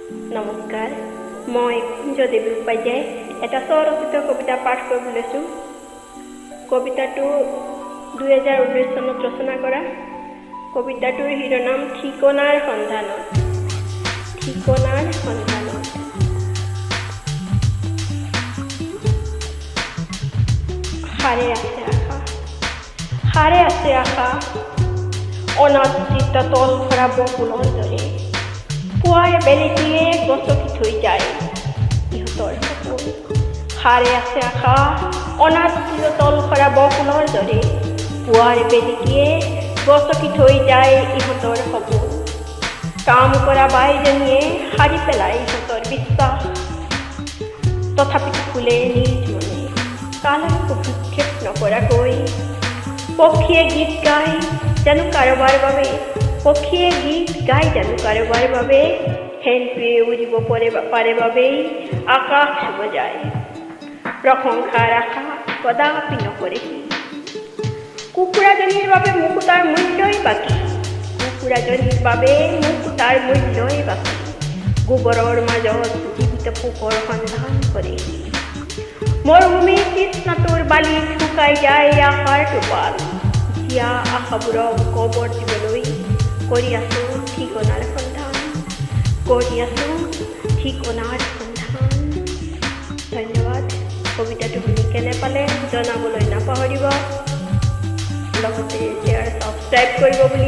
নমস্কাৰ, মই কুঞ্জদেৱী উপাধ্যায় এটা স্বৰচিত কবিতা পাঠ কৰিবলৈ লৈছোঁ। কবিতাটো 2019 চনত ৰচনা কৰা। কবিতাটোৰ শিৰোনাম ঠিকনাৰ সন্ধানত। ঠিকনাৰ সন্ধানত। সাৰে আছে আশা অনাদৃত তল ভৰা বকুলৰ দৰে। পুৱাৰ বেলিটিয়ে গছকি থৈ যায় ইহঁতৰ সপোন। সাৰে আছে আশা অনাদৃত তল ভৰা বকুলৰ দৰে। পুৱাৰ বেলিটিয়ে গছকি থৈ যায় ইহঁতৰ সপোন। কাম কৰা বাইজনীয়ে সাৰি পেলাই ইহঁতৰ বিশ্বাস। তথাপিতো ফুলে নিজ মনে কালৈকো ভ্ৰক্ষেপ নকৰাকৈ। পক্ষীয়ে গীত গায় জানো কাৰোবাৰ বাবে। পক্ষীয়ে গীত গায় জানো কাৰোবাৰ বাবে। শেনটোৱে উৰিব পাৰে বাবেই আকাশ চুব যায়। প্ৰশংসাৰ আশা কদাপি নকৰে সি। কুকুৰাজনীৰ বাবে মুকুতাৰ মূল্যই বাকী। কুকুৰাজনীৰ বাবে মুকুতাৰ মূল্যই বাকী। গোবৰৰ মাজত জীৱিত পোকৰ সন্ধান কৰে সি। মৰুভূমিৰ তৃষ্ণাটোৰ বালিত শুকাই যায় আশাৰ টোপাল। জীয়া আশাবোৰক কবৰ দিবলৈ কৰি আছো ঠিকনাৰ সন্ধান। কৰি আছো ঠিকনাৰ সন্ধান। ধন্যবাদ। কবিতাটো শুনি কেনে পালে জনাবলৈ নাপাহৰিব। লগতে শ্বেয়াৰ ছাবস্ক্ৰাইব কৰিব বুলি